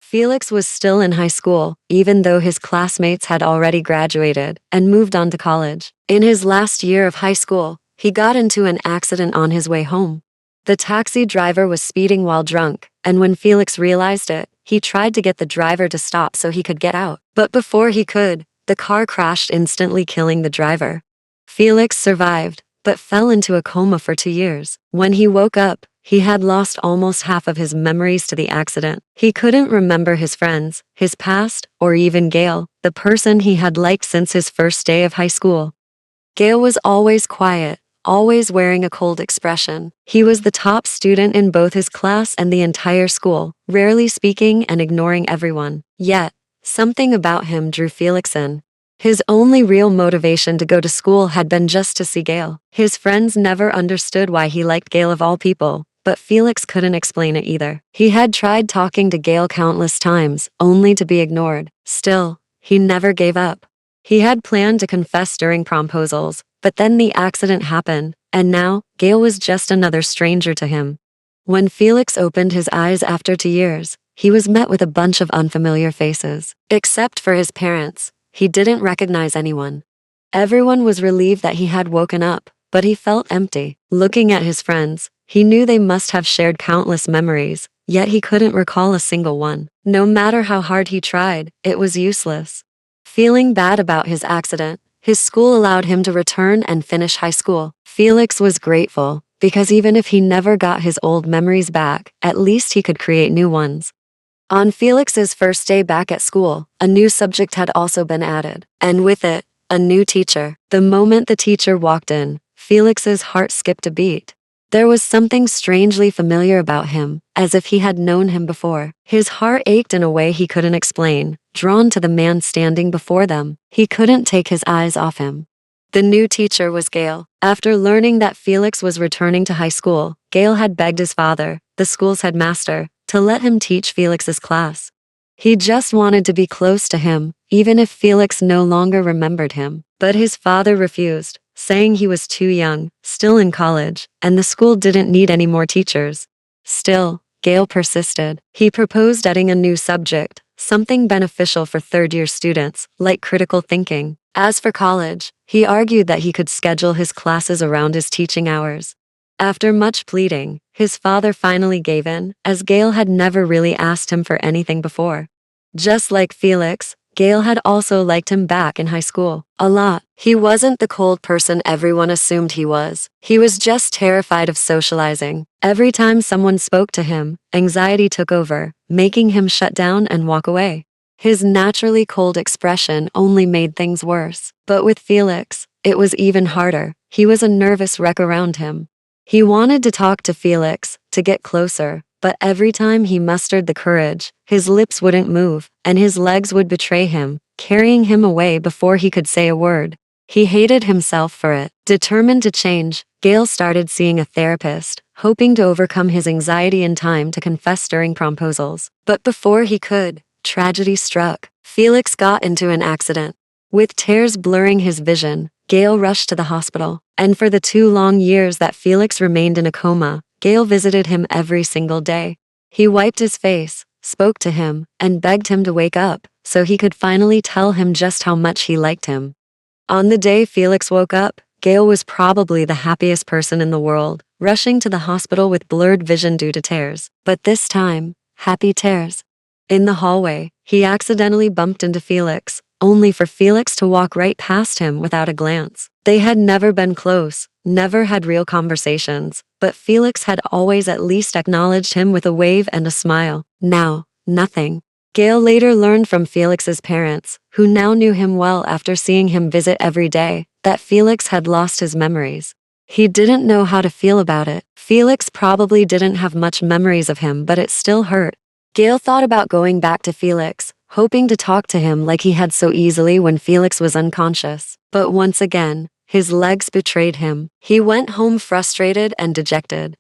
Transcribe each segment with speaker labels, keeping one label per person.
Speaker 1: Felix was still in high school, even though his classmates had already graduated and moved on to college. In his last year of high school, he got into an accident on his way home. The taxi driver was speeding while drunk, and when Felix realized it, he tried to get the driver to stop so he could get out. But before he could, the car crashed, instantly killing the driver. Felix survived, but fell into a coma for 2 years. When he woke up, he had lost almost half of his memories to the accident. He couldn't remember his friends, his past, or even Gail, the person he had liked since his first day of high school. Gail was always quiet, always wearing a cold expression. He was the top student in both his class and the entire school, rarely speaking and ignoring everyone. Yet, something about him drew Felix in. His only real motivation to go to school had been just to see Gail. His friends never understood why he liked Gail of all people, but Felix couldn't explain it either. He had tried talking to Gail countless times, only to be ignored. Still, he never gave up. He had planned to confess during promposals, but then the accident happened, and now, Gail was just another stranger to him. When Felix opened his eyes after 2 years, he was met with a bunch of unfamiliar faces. Except for his parents, he didn't recognize anyone. Everyone was relieved that he had woken up, but he felt empty. Looking at his friends, he knew they must have shared countless memories, yet he couldn't recall a single one. No matter how hard he tried, it was useless. Feeling bad about his accident, his school allowed him to return and finish high school. Felix was grateful, because even if he never got his old memories back, at least he could create new ones. On Felix's first day back at school, a new subject had also been added, and with it, a new teacher. The moment the teacher walked in, Felix's heart skipped a beat. There was something strangely familiar about him, as if he had known him before. His heart ached in a way he couldn't explain, drawn to the man standing before them. He couldn't take his eyes off him. The new teacher was Gail. After learning that Felix was returning to high school, Gail had begged his father, the school's headmaster, to let him teach Felix's class. He just wanted to be close to him, even if Felix no longer remembered him. But his father refused, saying he was too young, still in college, and the school didn't need any more teachers. Still, Gail persisted. He proposed adding a new subject, something beneficial for third-year students, like critical thinking. As for college, he argued that he could schedule his classes around his teaching hours. After much pleading, his father finally gave in, as Gail had never really asked him for anything before. Just like Felix, Gail had also liked him back in high school. A lot. He wasn't the cold person everyone assumed he was. He was just terrified of socializing. Every time someone spoke to him, anxiety took over, making him shut down and walk away. His naturally cold expression only made things worse. But with Felix, it was even harder. He was a nervous wreck around him. He wanted to talk to Felix, to get closer, but every time he mustered the courage, his lips wouldn't move, and his legs would betray him, carrying him away before he could say a word. He hated himself for it. Determined to change, Gail started seeing a therapist, hoping to overcome his anxiety in time to confess during promposals. But before he could, tragedy struck. Felix got into an accident. With tears blurring his vision, Gail rushed to the hospital. And for the 2 long years that Felix remained in a coma, Gail visited him every single day. He wiped his face, spoke to him, and begged him to wake up, so he could finally tell him just how much he liked him. On the day Felix woke up, Gail was probably the happiest person in the world, rushing to the hospital with blurred vision due to tears. But this time, happy tears. In the hallway, he accidentally bumped into Felix, only for Felix to walk right past him without a glance. They had never been close, never had real conversations, but Felix had always at least acknowledged him with a wave and a smile. Now, nothing. Gail later learned from Felix's parents, who now knew him well after seeing him visit every day, that Felix had lost his memories. He didn't know how to feel about it. Felix probably didn't have much memories of him, but it still hurt. Gail thought about going back to Felix, hoping to talk to him like he had so easily when Felix was unconscious. But once again, his legs betrayed him. He went home frustrated and dejected.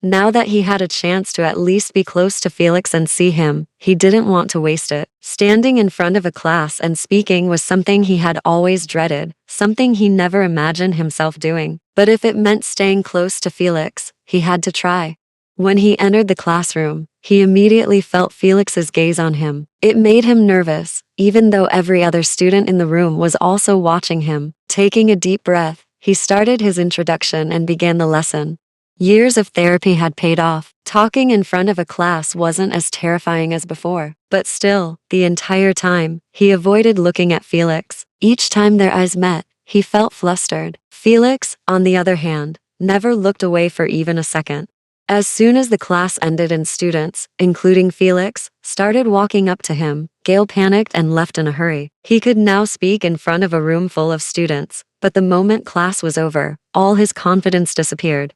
Speaker 1: Now that he had a chance to at least be close to Felix and see him, he didn't want to waste it. Standing in front of a class and speaking was something he had always dreaded, something he never imagined himself doing. But if it meant staying close to Felix, he had to try. When he entered the classroom, he immediately felt Felix's gaze on him. It made him nervous, even though every other student in the room was also watching him. Taking a deep breath, he started his introduction and began the lesson. Years of therapy had paid off. Talking in front of a class wasn't as terrifying as before. But still, the entire time, he avoided looking at Felix. Each time their eyes met, he felt flustered. Felix, on the other hand, never looked away for even a second. As soon as the class ended and students, including Felix, started walking up to him, Gale panicked and left in a hurry. He could now speak in front of a room full of students, but the moment class was over, all his confidence disappeared.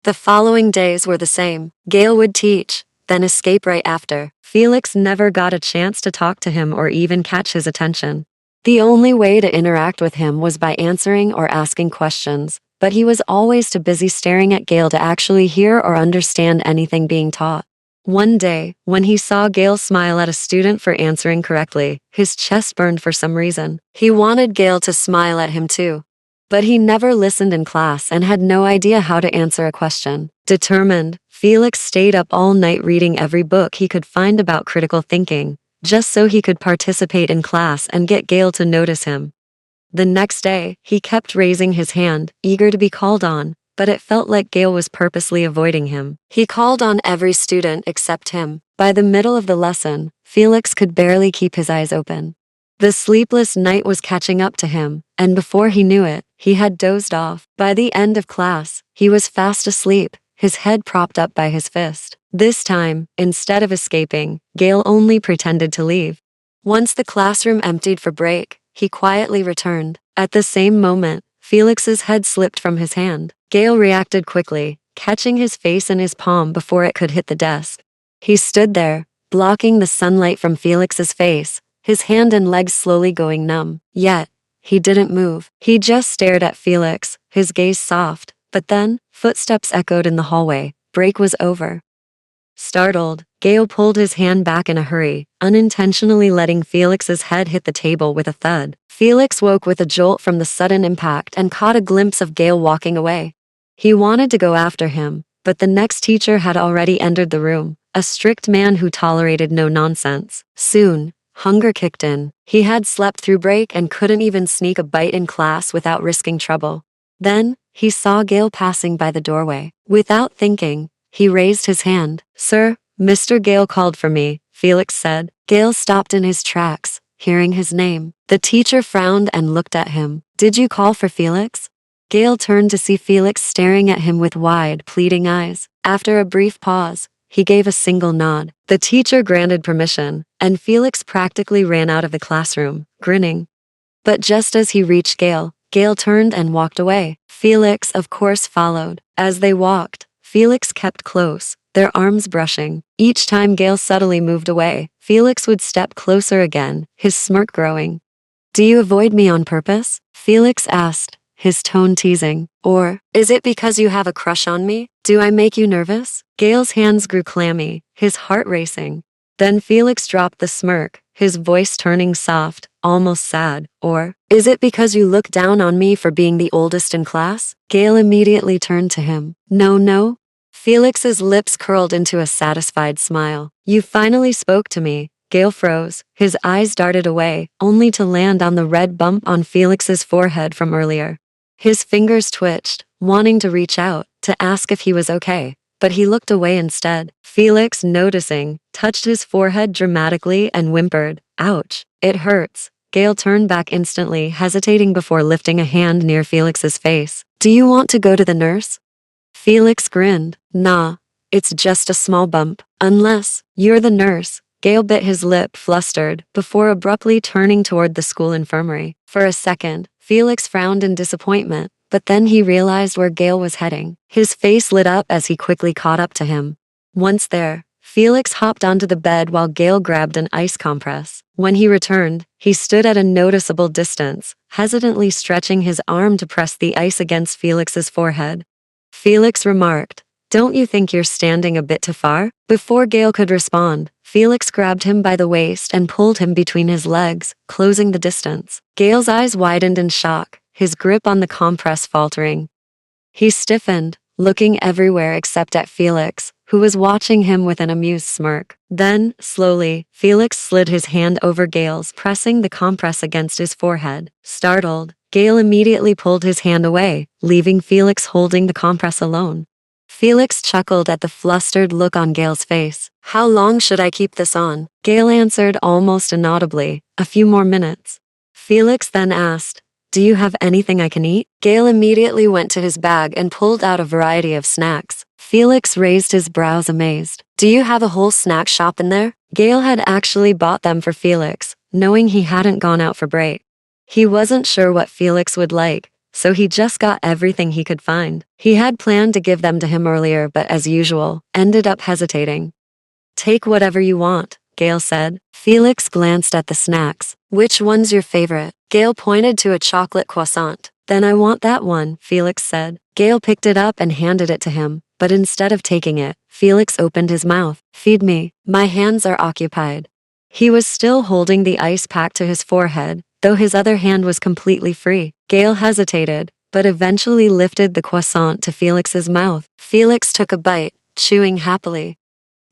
Speaker 1: The following days were the same. Gale would teach, then escape right after. Felix never got a chance to talk to him or even catch his attention. The only way to interact with him was by answering or asking questions, but he was always too busy staring at Gale to actually hear or understand anything being taught. One day, when he saw Gale smile at a student for answering correctly, his chest burned for some reason. He wanted Gale to smile at him too. But he never listened in class and had no idea how to answer a question. Determined, Felix stayed up all night reading every book he could find about critical thinking, just so he could participate in class and get Gale to notice him. The next day, he kept raising his hand, eager to be called on, but it felt like Gale was purposely avoiding him. He called on every student except him. By the middle of the lesson, Felix could barely keep his eyes open. The sleepless night was catching up to him, and before he knew it, he had dozed off. By the end of class, he was fast asleep, his head propped up by his fist. This time, instead of escaping, Gale only pretended to leave. Once the classroom emptied for break, he quietly returned. At the same moment, Felix's head slipped from his hand. Gale reacted quickly, catching his face in his palm before it could hit the desk. He stood there, blocking the sunlight from Felix's face, his hand and legs slowly going numb. Yet, he didn't move. He just stared at Felix, his gaze soft. But then, footsteps echoed in the hallway. Break was over. Startled, Gale pulled his hand back in a hurry, unintentionally letting Felix's head hit the table with a thud. Felix woke with a jolt from the sudden impact and caught a glimpse of Gale walking away. He wanted to go after him, but the next teacher had already entered the room, a strict man who tolerated no nonsense. Soon, hunger kicked in. He had slept through break and couldn't even sneak a bite in class without risking trouble. Then, he saw Gale passing by the doorway. Without thinking, he raised his hand. "Sir, Mr. Gale called for me," Felix said. Gale stopped in his tracks, hearing his name. The teacher frowned and looked at him. "Did you call for Felix?" Gale turned to see Felix staring at him with wide, pleading eyes. After a brief pause, he gave a single nod. The teacher granted permission, and Felix practically ran out of the classroom, grinning. But just as he reached Gale, Gale turned and walked away. Felix, of course, followed. As they walked, Felix kept close, their arms brushing. Each time Gale subtly moved away, Felix would step closer again, his smirk growing. "Do you avoid me on purpose?" Felix asked, his tone teasing. "Or, is it because you have a crush on me? Do I make you nervous?" Gale's hands grew clammy, his heart racing. Then Felix dropped the smirk, his voice turning soft, almost sad. "Or, is it because you look down on me for being the oldest in class?" Gale immediately turned to him. No. Felix's lips curled into a satisfied smile. "You finally spoke to me." Gale froze, his eyes darted away, only to land on the red bump on Felix's forehead from earlier. His fingers twitched, wanting to reach out, to ask if he was okay, but he looked away instead. Felix, noticing, touched his forehead dramatically and whimpered, "Ouch, it hurts." Gale turned back instantly, hesitating before lifting a hand near Felix's face. "Do you want to go to the nurse?" Felix grinned. "Nah, it's just a small bump. Unless, you're the nurse." Gale bit his lip, flustered, before abruptly turning toward the school infirmary. For a second, Felix frowned in disappointment, but then he realized where Gale was heading. His face lit up as he quickly caught up to him. Once there, Felix hopped onto the bed while Gale grabbed an ice compress. When he returned, he stood at a noticeable distance, hesitantly stretching his arm to press the ice against Felix's forehead. Felix remarked, "Don't you think you're standing a bit too far?" Before Gale could respond, Felix grabbed him by the waist and pulled him between his legs, closing the distance. Gale's eyes widened in shock, his grip on the compress faltering. He stiffened, looking everywhere except at Felix, who was watching him with an amused smirk. Then, slowly, Felix slid his hand over Gale's, pressing the compress against his forehead. Startled, Gale immediately pulled his hand away, leaving Felix holding the compress alone. Felix chuckled at the flustered look on Gale's face. "How long should I keep this on?" Gale answered almost inaudibly, "A few more minutes." Felix then asked, "Do you have anything I can eat?" Gale immediately went to his bag and pulled out a variety of snacks. Felix raised his brows amazed. "Do you have a whole snack shop in there?" Gale had actually bought them for Felix, knowing he hadn't gone out for break. He wasn't sure what Felix would like, so he just got everything he could find. He had planned to give them to him earlier but as usual, ended up hesitating. "Take whatever you want," Gale said. Felix glanced at the snacks. "Which one's your favorite?" Gale pointed to a chocolate croissant. "Then I want that one," Felix said. Gale picked it up and handed it to him, but instead of taking it, Felix opened his mouth. "Feed me. My hands are occupied." He was still holding the ice pack to his forehead, though his other hand was completely free. Gale hesitated, but eventually lifted the croissant to Felix's mouth. Felix took a bite, chewing happily.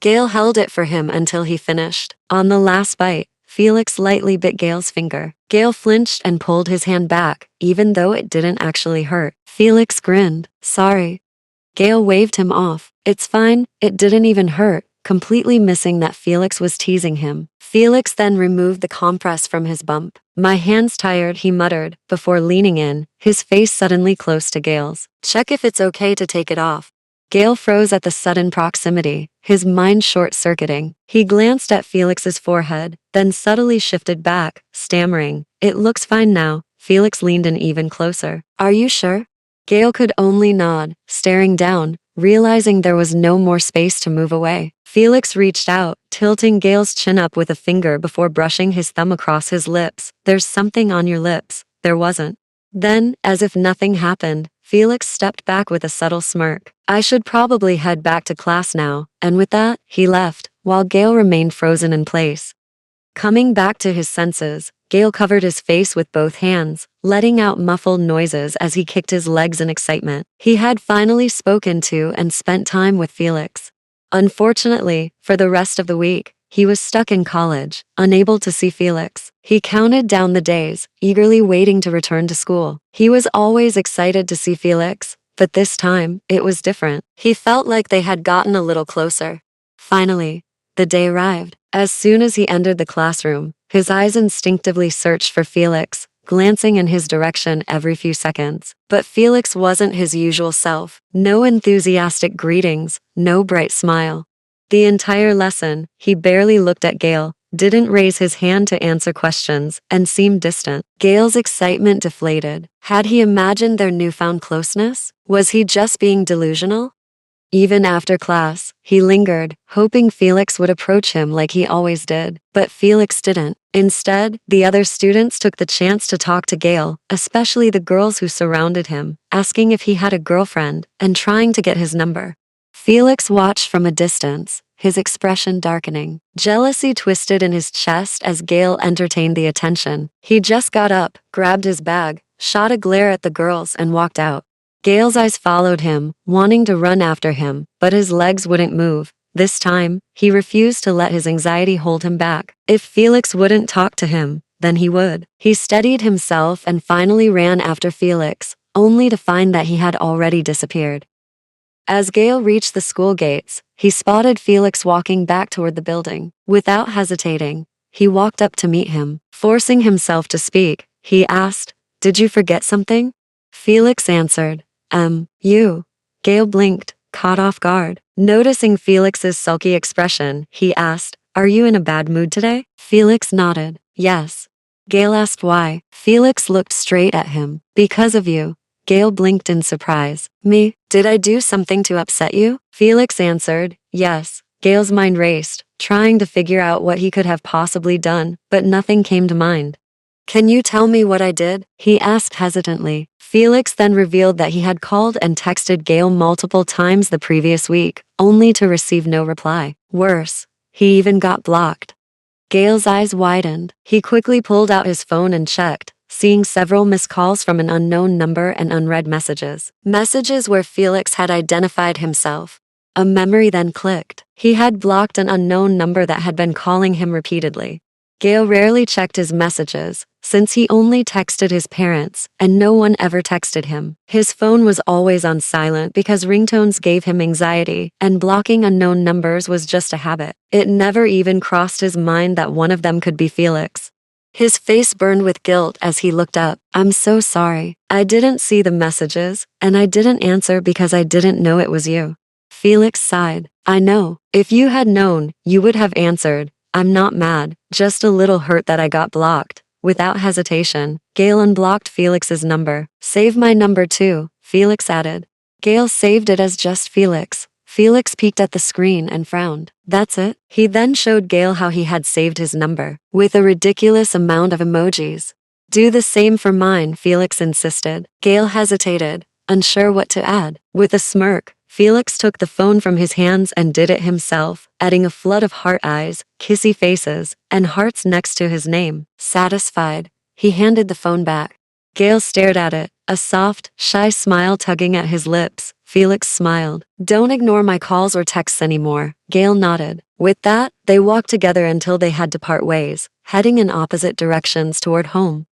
Speaker 1: Gale held it for him until he finished. On the last bite, Felix lightly bit Gale's finger. Gale flinched and pulled his hand back, even though it didn't actually hurt. Felix grinned. "Sorry." Gale waved him off. "It's fine, it didn't even hurt," completely missing that Felix was teasing him. Felix then removed the compress from his bump. "My hand's tired," he muttered, before leaning in, his face suddenly close to Gale's. "Check if it's okay to take it off." Gale froze at the sudden proximity, his mind short-circuiting. He glanced at Felix's forehead, then subtly shifted back, stammering, "It looks fine now." Felix leaned in even closer. "Are you sure?" Gale could only nod, staring down, realizing there was no more space to move away. Felix reached out, tilting Gale's chin up with a finger before brushing his thumb across his lips. "There's something on your lips." There wasn't. Then, as if nothing happened, Felix stepped back with a subtle smirk. "I should probably head back to class now," and with that, he left, while Gale remained frozen in place. Coming back to his senses, Gale covered his face with both hands, letting out muffled noises as he kicked his legs in excitement. He had finally spoken to and spent time with Felix. Unfortunately, for the rest of the week, he was stuck in college, unable to see Felix. He counted down the days, eagerly waiting to return to school. He was always excited to see Felix, but this time, it was different. He felt like they had gotten a little closer. Finally, the day arrived. As soon as he entered the classroom, his eyes instinctively searched for Felix, glancing in his direction every few seconds. But Felix wasn't his usual self. No enthusiastic greetings, no bright smile. The entire lesson, he barely looked at Gale, didn't raise his hand to answer questions, and seemed distant. Gale's excitement deflated. Had he imagined their newfound closeness? Was he just being delusional? Even after class, he lingered, hoping Felix would approach him like he always did. But Felix didn't. Instead, the other students took the chance to talk to Gale, especially the girls who surrounded him, asking if he had a girlfriend, and trying to get his number. Felix watched from a distance, his expression darkening. Jealousy twisted in his chest as Gale entertained the attention. He just got up, grabbed his bag, shot a glare at the girls and walked out. Gale's eyes followed him, wanting to run after him, but his legs wouldn't move. This time, he refused to let his anxiety hold him back. If Felix wouldn't talk to him, then he would. He steadied himself and finally ran after Felix, only to find that he had already disappeared. As Gale reached the school gates, he spotted Felix walking back toward the building. Without hesitating, he walked up to meet him. Forcing himself to speak, he asked, "Did you forget something?" Felix answered, You." Gale blinked, caught off guard. Noticing Felix's sulky expression, he asked, "Are you in a bad mood today?" Felix nodded, "Yes." Gale asked why. Felix looked straight at him. "Because of you." Gale blinked in surprise. "Me? Did I do something to upset you?" Felix answered, "Yes." Gale's mind raced, trying to figure out what he could have possibly done, but nothing came to mind. "Can you tell me what I did?" he asked hesitantly. Felix then revealed that he had called and texted Gale multiple times the previous week, only to receive no reply. Worse, he even got blocked. Gale's eyes widened. He quickly pulled out his phone and checked, seeing several missed calls from an unknown number and unread messages. Messages where Felix had identified himself. A memory then clicked. He had blocked an unknown number that had been calling him repeatedly. Gale rarely checked his messages, since he only texted his parents, and no one ever texted him. His phone was always on silent because ringtones gave him anxiety, and blocking unknown numbers was just a habit. It never even crossed his mind that one of them could be Felix. His face burned with guilt as he looked up. "I'm so sorry. I didn't see the messages, and I didn't answer because I didn't know it was you." Felix sighed. "I know. If you had known, you would have answered. I'm not mad, just a little hurt that I got blocked." Without hesitation, Gale unblocked Felix's number. "Save my number too," Felix added. Gale saved it as just Felix. Felix peeked at the screen and frowned. "That's it?" He then showed Gale how he had saved his number, with a ridiculous amount of emojis. "Do the same for mine," Felix insisted. Gale hesitated, unsure what to add. With a smirk, Felix took the phone from his hands and did it himself, adding a flood of heart eyes, kissy faces, and hearts next to his name. Satisfied, he handed the phone back. Gale stared at it, a soft, shy smile tugging at his lips. Felix smiled. "Don't ignore my calls or texts anymore," Gale nodded. With that, they walked together until they had to part ways, heading in opposite directions toward home.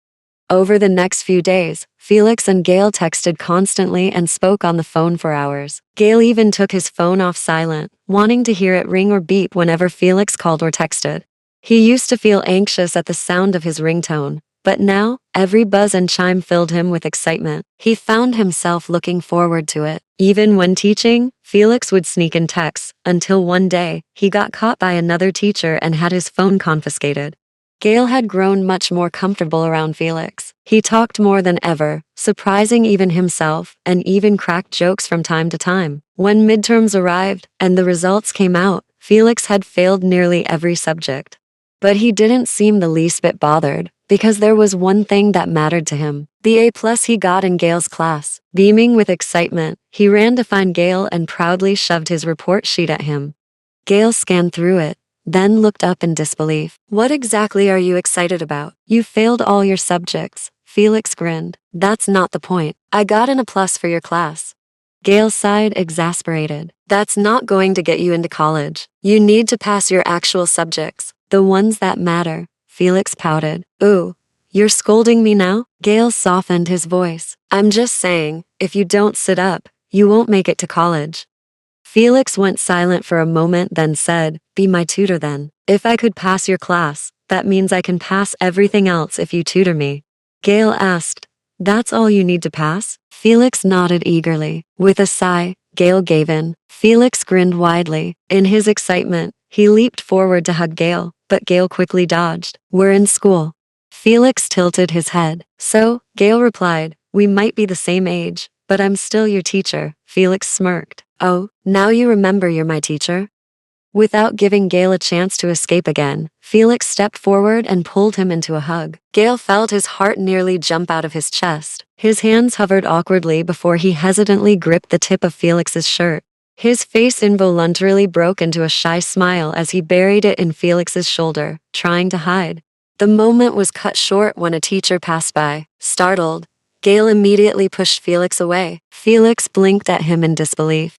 Speaker 1: Over the next few days, Felix and Gale texted constantly and spoke on the phone for hours. Gale even took his phone off silent, wanting to hear it ring or beep whenever Felix called or texted. He used to feel anxious at the sound of his ringtone, but now, every buzz and chime filled him with excitement. He found himself looking forward to it. Even when teaching, Felix would sneak in texts, until one day, he got caught by another teacher and had his phone confiscated. Gale had grown much more comfortable around Felix. He talked more than ever, surprising even himself, and even cracked jokes from time to time. When midterms arrived, and the results came out, Felix had failed nearly every subject. But he didn't seem the least bit bothered, because there was one thing that mattered to him: the A+ he got in Gale's class. Beaming with excitement, he ran to find Gale and proudly shoved his report sheet at him. Gale scanned through it, then looked up in disbelief. "What exactly are you excited about? You failed all your subjects." Felix grinned. "That's not the point. I got an A+ for your class." Gale sighed, exasperated. "That's not going to get you into college. You need to pass your actual subjects, the ones that matter." Felix pouted. "Ooh, you're scolding me now?" Gale softened his voice. "I'm just saying, if you don't sit up, you won't make it to college." Felix went silent for a moment, then said, "Be my tutor then. If I could pass your class, that means I can pass everything else if you tutor me." Gale asked, "That's all you need to pass?" Felix nodded eagerly. With a sigh, Gale gave in. Felix grinned widely. In his excitement, he leaped forward to hug Gale, but Gale quickly dodged. "We're in school." Felix tilted his head. "So," Gale replied, "we might be the same age, but I'm still your teacher." Felix smirked. "Oh, now you remember you're my teacher?" Without giving Gale a chance to escape again, Felix stepped forward and pulled him into a hug. Gale felt his heart nearly jump out of his chest. His hands hovered awkwardly before he hesitantly gripped the tip of Felix's shirt. His face involuntarily broke into a shy smile as he buried it in Felix's shoulder, trying to hide. The moment was cut short when a teacher passed by. Startled, Gale immediately pushed Felix away. Felix blinked at him in disbelief.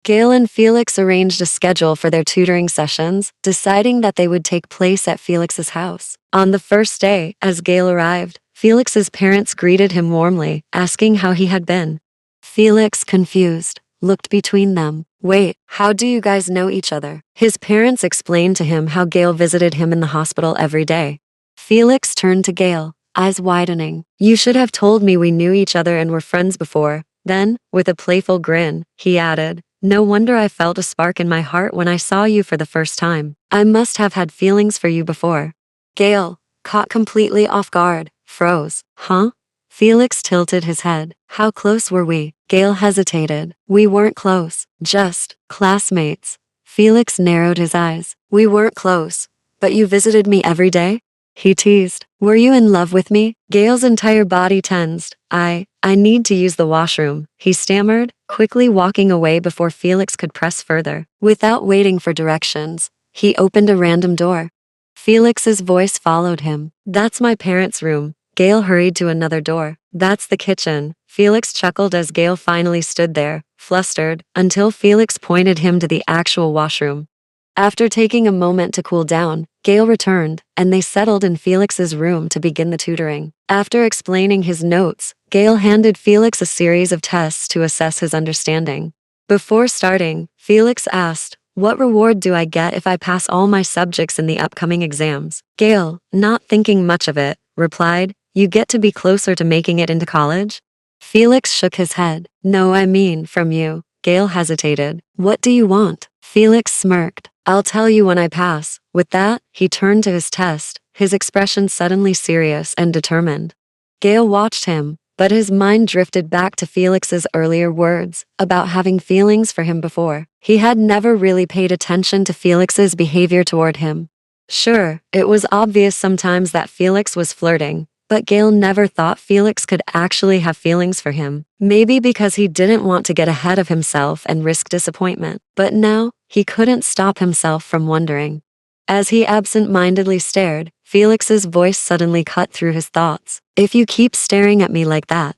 Speaker 1: Gale and Felix arranged a schedule for their tutoring sessions, deciding that they would take place at Felix's house. On the first day, as Gale arrived, Felix's parents greeted him warmly, asking how he had been. Felix, confused, looked between them. "Wait, how do you guys know each other?" His parents explained to him how Gale visited him in the hospital every day. Felix turned to Gale, eyes widening. "You should have told me we knew each other and were friends before." Then, with a playful grin, he added, "No wonder I felt a spark in my heart when I saw you for the first time. I must have had feelings for you before." Gale, caught completely off guard, froze. "Huh?" Felix tilted his head. "How close were we?" Gale hesitated. "We weren't close, just classmates." Felix narrowed his eyes. "We weren't close, but you visited me every day?" He teased. "Were you in love with me?" Gale's entire body tensed. I need to use the washroom," he stammered, quickly walking away before Felix could press further. Without waiting for directions, he opened a random door. Felix's voice followed him. "That's my parents' room." Gail hurried to another door. That's the kitchen. Felix chuckled as Gail finally stood there, flustered, until Felix pointed him to the actual washroom. After taking a moment to cool down, Gail returned, and they settled in Felix's room to begin the tutoring. After explaining his notes, Gail handed Felix a series of tests to assess his understanding. Before starting, Felix asked, "What reward do I get if I pass all my subjects in the upcoming exams?" Gail, not thinking much of it, replied, "You get to be closer to making it into college?" Felix shook his head. "No, I mean, from you." Gail hesitated. "What do you want?" Felix smirked. "I'll tell you when I pass." With that, he turned to his test, his expression suddenly serious and determined. Gail watched him, but his mind drifted back to Felix's earlier words about having feelings for him before. He had never really paid attention to Felix's behavior toward him. Sure, it was obvious sometimes that Felix was flirting, but Gail never thought Felix could actually have feelings for him. Maybe because he didn't want to get ahead of himself and risk disappointment. But now, he couldn't stop himself from wondering. As he absent-mindedly stared, Felix's voice suddenly cut through his thoughts. "If you keep staring at me like that."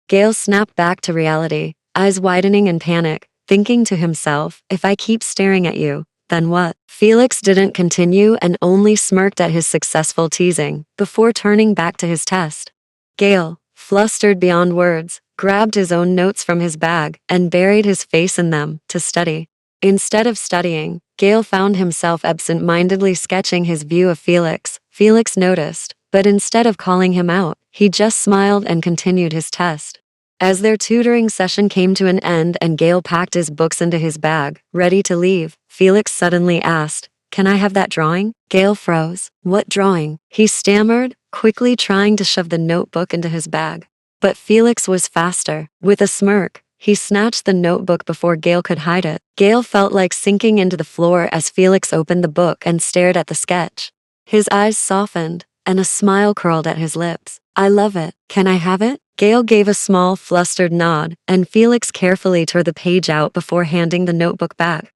Speaker 1: Gail snapped back to reality, eyes widening in panic, thinking to himself, "If I keep staring at you, then what?" Felix didn't continue and only smirked at his successful teasing, before turning back to his test. Gail, flustered beyond words, grabbed his own notes from his bag and buried his face in them to study. Instead of studying, Gail found himself absent-mindedly sketching his view of Felix. Felix noticed, but instead of calling him out, he just smiled and continued his test. As their tutoring session came to an end and Gail packed his books into his bag, ready to leave, Felix suddenly asked, "Can I have that drawing?" Gail froze. "What drawing?" he stammered, quickly trying to shove the notebook into his bag. But Felix was faster. With a smirk, he snatched the notebook before Gail could hide it. Gail felt like sinking into the floor as Felix opened the book and stared at the sketch. His eyes softened, and a smile curled at his lips. "I love it. Can I have it?" Gail gave a small, flustered nod, and Felix carefully tore the page out before handing the notebook back.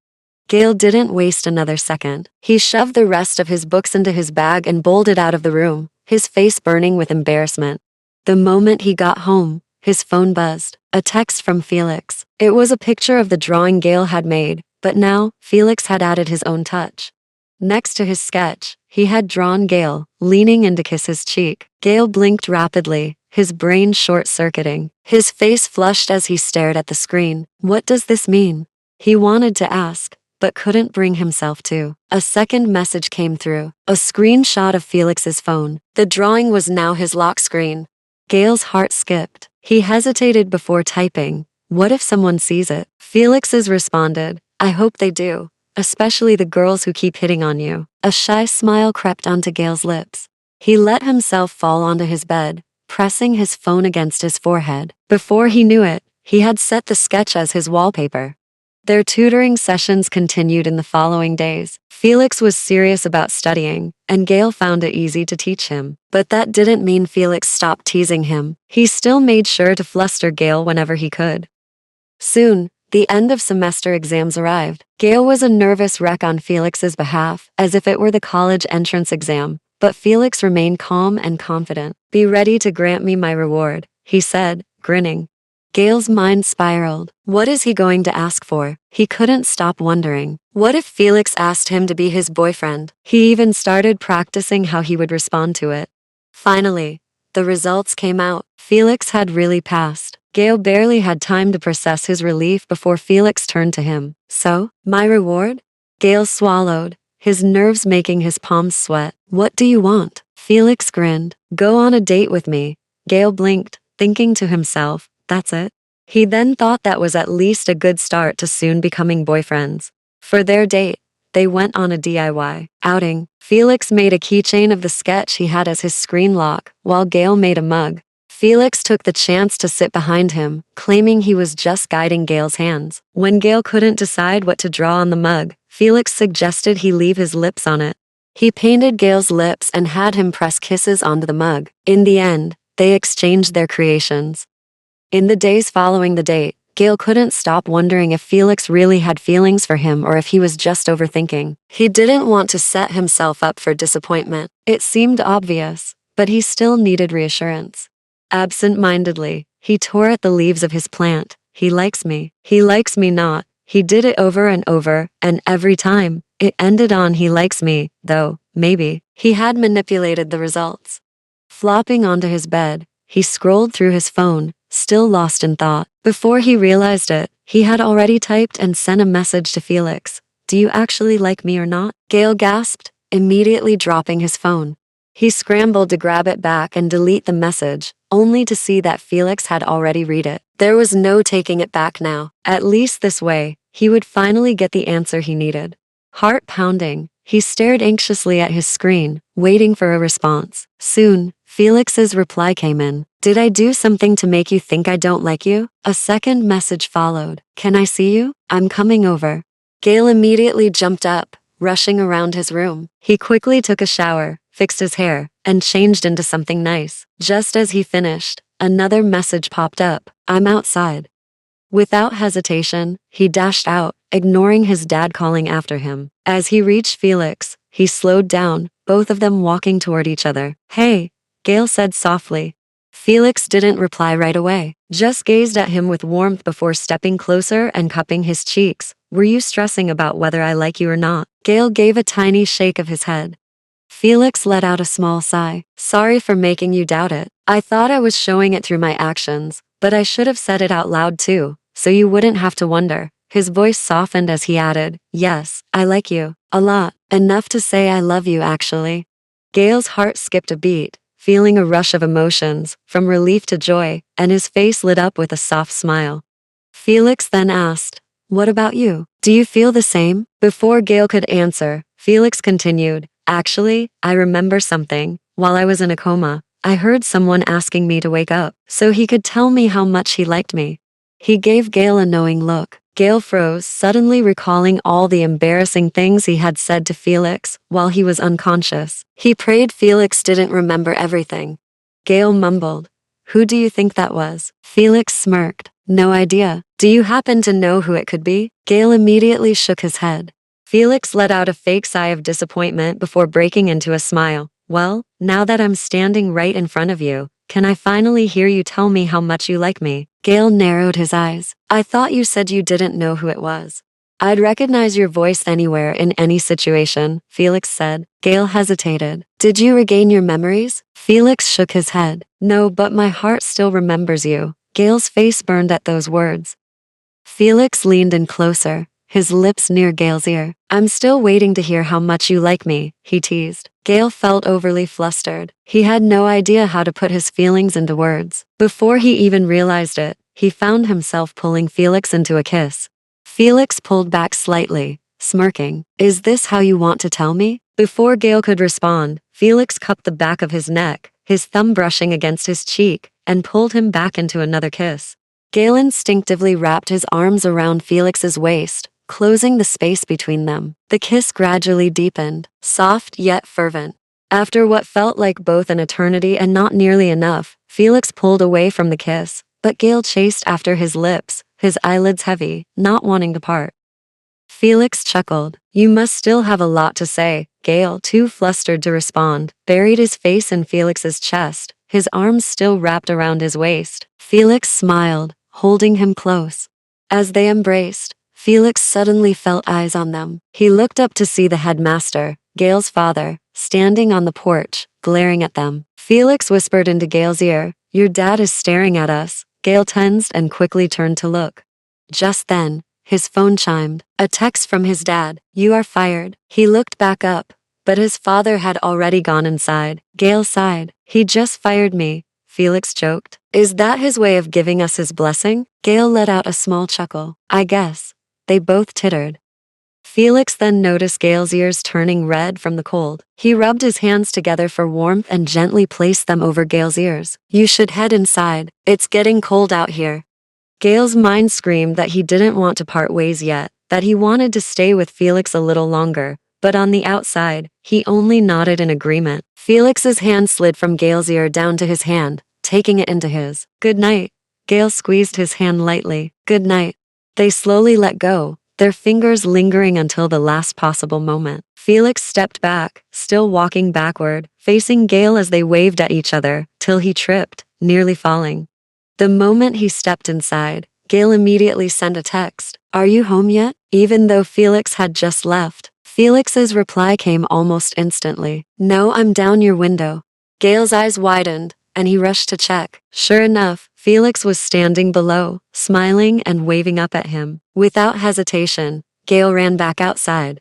Speaker 1: Gail didn't waste another second. He shoved the rest of his books into his bag and bolted out of the room, his face burning with embarrassment. The moment he got home, his phone buzzed. A text from Felix. It was a picture of the drawing Gail had made, but now, Felix had added his own touch. Next to his sketch, he had drawn Gail, leaning in to kiss his cheek. Gail blinked rapidly, his brain short-circuiting. His face flushed as he stared at the screen. What does this mean? He wanted to ask, but couldn't bring himself to. A second message came through, a screenshot of Felix's phone. The drawing was now his lock screen. Gail's heart skipped. He hesitated before typing, "What if someone sees it?" Felix's responded, "I hope they do, especially the girls who keep hitting on you." A shy smile crept onto Gail's lips. He let himself fall onto his bed, pressing his phone against his forehead. Before he knew it, he had set the sketch as his wallpaper. Their tutoring sessions continued in the following days. Felix was serious about studying, and Gail found it easy to teach him. But that didn't mean Felix stopped teasing him. He still made sure to fluster Gail whenever he could. Soon, the end of semester exams arrived. Gail was a nervous wreck on Felix's behalf, as if it were the college entrance exam, but Felix remained calm and confident. "Be ready to grant me my reward," he said, grinning. Gail's mind spiraled. What is he going to ask for? He couldn't stop wondering. What if Felix asked him to be his boyfriend? He even started practicing how he would respond to it. Finally, the results came out. Felix had really passed. Gail barely had time to process his relief before Felix turned to him. "So, my reward?" Gail swallowed, his nerves making his palms sweat. "What do you want?" Felix grinned. "Go on a date with me." Gail blinked, thinking to himself, that's it. He then thought that was at least a good start to soon becoming boyfriends. For their date, they went on a DIY outing. Felix made a keychain of the sketch he had as his screen lock, while Gail made a mug. Felix took the chance to sit behind him, claiming he was just guiding Gail's hands. When Gail couldn't decide what to draw on the mug, Felix suggested he leave his lips on it. He painted Gail's lips and had him press kisses onto the mug. In the end, they exchanged their creations. In the days following the date, Gail couldn't stop wondering if Felix really had feelings for him or if he was just overthinking. He didn't want to set himself up for disappointment. It seemed obvious, but he still needed reassurance. Absent-mindedly, he tore at the leaves of his plant. He likes me. He likes me not. He did it over and over, and every time, it ended on he likes me, though, maybe. He had manipulated the results. Flopping onto his bed, he scrolled through his phone, still lost in thought. Before he realized it, he had already typed and sent a message to Felix. Do you actually like me or not? Gale gasped, immediately dropping his phone. He scrambled to grab it back and delete the message, only to see that Felix had already read it. There was no taking it back now. At least this way, he would finally get the answer he needed. Heart pounding, he stared anxiously at his screen, waiting for a response. Soon, Felix's reply came in. Did I do something to make you think I don't like you? A second message followed. Can I see you? I'm coming over. Gale immediately jumped up, rushing around his room. He quickly took a shower, fixed his hair, and changed into something nice. Just as he finished, another message popped up. I'm outside. Without hesitation, he dashed out, ignoring his dad calling after him. As he reached Felix, he slowed down, both of them walking toward each other. Hey, Gale said softly. Felix didn't reply right away, just gazed at him with warmth before stepping closer and cupping his cheeks. Were you stressing about whether I like you or not? Gale gave a tiny shake of his head. Felix let out a small sigh. Sorry for making you doubt it. I thought I was showing it through my actions, but I should have said it out loud too, so you wouldn't have to wonder. His voice softened as he added, yes, I like you. A lot. Enough to say I love you actually. Gale's heart skipped a beat, feeling a rush of emotions, from relief to joy, and his face lit up with a soft smile. Felix then asked, what about you? Do you feel the same? Before Gale could answer, Felix continued, actually, I remember something. While I was in a coma, I heard someone asking me to wake up, so he could tell me how much he liked me. He gave Gale a knowing look. Gale froze, suddenly recalling all the embarrassing things he had said to Felix while he was unconscious. He prayed Felix didn't remember everything. Gale mumbled, who do you think that was? Felix smirked. No idea. Do you happen to know who it could be? Gale immediately shook his head. Felix let out a fake sigh of disappointment before breaking into a smile. Well, now that I'm standing right in front of you, can I finally hear you tell me how much you like me? Gale narrowed his eyes. I thought you said you didn't know who it was. I'd recognize your voice anywhere in any situation, Felix said. Gale hesitated. Did you regain your memories? Felix shook his head. No, but my heart still remembers you. Gale's face burned at those words. Felix leaned in closer, his lips near Gale's ear. I'm still waiting to hear how much you like me, he teased. Gale felt overly flustered. He had no idea how to put his feelings into words. Before he even realized it, he found himself pulling Felix into a kiss. Felix pulled back slightly, smirking. Is this how you want to tell me? Before Gale could respond, Felix cupped the back of his neck, his thumb brushing against his cheek, and pulled him back into another kiss. Gale instinctively wrapped his arms around Felix's waist, closing the space between them. The kiss gradually deepened, soft yet fervent. After what felt like both an eternity and not nearly enough, Felix pulled away from the kiss, but Gale chased after his lips, his eyelids heavy, not wanting to part. Felix chuckled. You must still have a lot to say. Gale, too flustered to respond, buried his face in Felix's chest, his arms still wrapped around his waist. Felix smiled, holding him close. As they embraced, Felix suddenly felt eyes on them. He looked up to see the headmaster, Gale's father, standing on the porch, glaring at them. Felix whispered into Gale's ear, your dad is staring at us. Gale tensed and quickly turned to look. Just then, his phone chimed. A text from his dad. You are fired. He looked back up, but his father had already gone inside. Gale sighed. He just fired me, Felix joked. Is that his way of giving us his blessing? Gale let out a small chuckle. I guess. They both tittered. Felix then noticed Gale's ears turning red from the cold. He rubbed his hands together for warmth and gently placed them over Gale's ears. You should head inside. It's getting cold out here. Gale's mind screamed that he didn't want to part ways yet, that he wanted to stay with Felix a little longer, but on the outside, he only nodded in agreement. Felix's hand slid from Gale's ear down to his hand, taking it into his. Good night. Gale squeezed his hand lightly. Good night. They slowly let go, their fingers lingering until the last possible moment. Felix stepped back, still walking backward, facing Gale as they waved at each other, till he tripped, nearly falling. The moment he stepped inside, Gale immediately sent a text, "Are you home yet?" Even though Felix had just left, Felix's reply came almost instantly. "No, I'm down your window." Gale's eyes widened, and he rushed to check. Sure enough, Felix was standing below, smiling and waving up at him. Without hesitation, Gale ran back outside.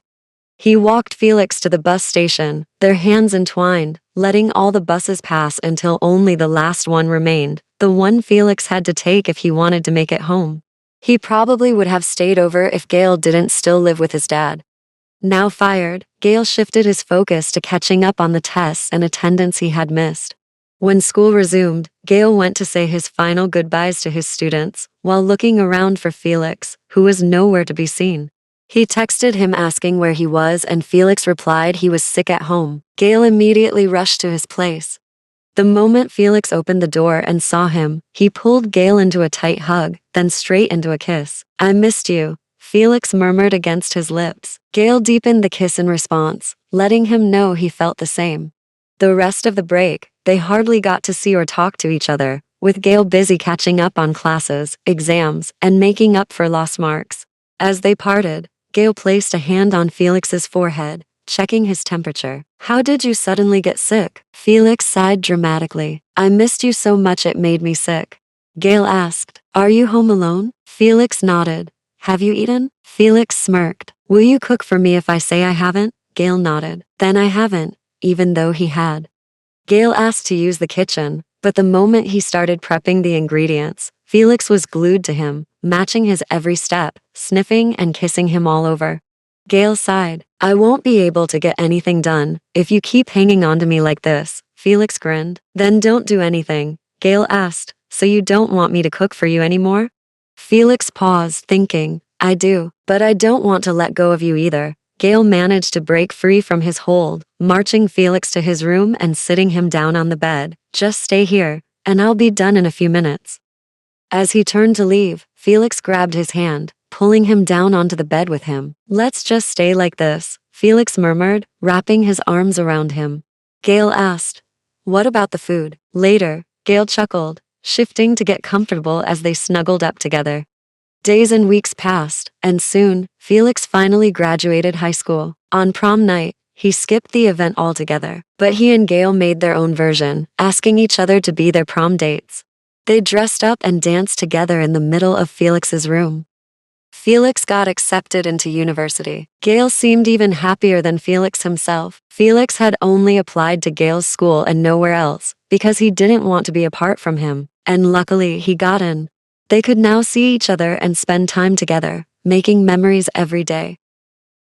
Speaker 1: He walked Felix to the bus station, their hands entwined, letting all the buses pass until only the last one remained, the one Felix had to take if he wanted to make it home. He probably would have stayed over if Gale didn't still live with his dad. Now fired, Gale shifted his focus to catching up on the tests and attendance he had missed. When school resumed, Gale went to say his final goodbyes to his students, while looking around for Felix, who was nowhere to be seen. He texted him asking where he was, and Felix replied he was sick at home. Gale immediately rushed to his place. The moment Felix opened the door and saw him, he pulled Gale into a tight hug, then straight into a kiss. "I missed you," Felix murmured against his lips. Gale deepened the kiss in response, letting him know he felt the same. The rest of the break, they hardly got to see or talk to each other, with Gale busy catching up on classes, exams, and making up for lost marks. As they parted, Gale placed a hand on Felix's forehead, checking his temperature. "How did you suddenly get sick?" Felix sighed dramatically. "I missed you so much it made me sick." Gale asked, "Are you home alone?" Felix nodded. "Have you eaten?" Felix smirked. "Will you cook for me if I say I haven't?" Gale nodded. "Then I haven't," even though he had. Gale asked to use the kitchen, but the moment he started prepping the ingredients, Felix was glued to him, matching his every step, sniffing and kissing him all over. Gale sighed. "I won't be able to get anything done if you keep hanging on to me like this." Felix grinned. "Then don't do anything," Gale asked. "So you don't want me to cook for you anymore?" Felix paused, thinking, "I do, but I don't want to let go of you either." Gale managed to break free from his hold, marching Felix to his room and sitting him down on the bed. "Just stay here, and I'll be done in a few minutes." As he turned to leave, Felix grabbed his hand, pulling him down onto the bed with him. "Let's just stay like this," Felix murmured, wrapping his arms around him. Gale asked, "What about the food?" Later, Gale chuckled, shifting to get comfortable as they snuggled up together. Days and weeks passed, and soon, Felix finally graduated high school. On prom night, he skipped the event altogether, but he and Gale made their own version, asking each other to be their prom dates. They dressed up and danced together in the middle of Felix's room. Felix got accepted into university. Gale seemed even happier than Felix himself. Felix had only applied to Gale's school and nowhere else, because he didn't want to be apart from him, and luckily he got in. They could now see each other and spend time together, making memories every day.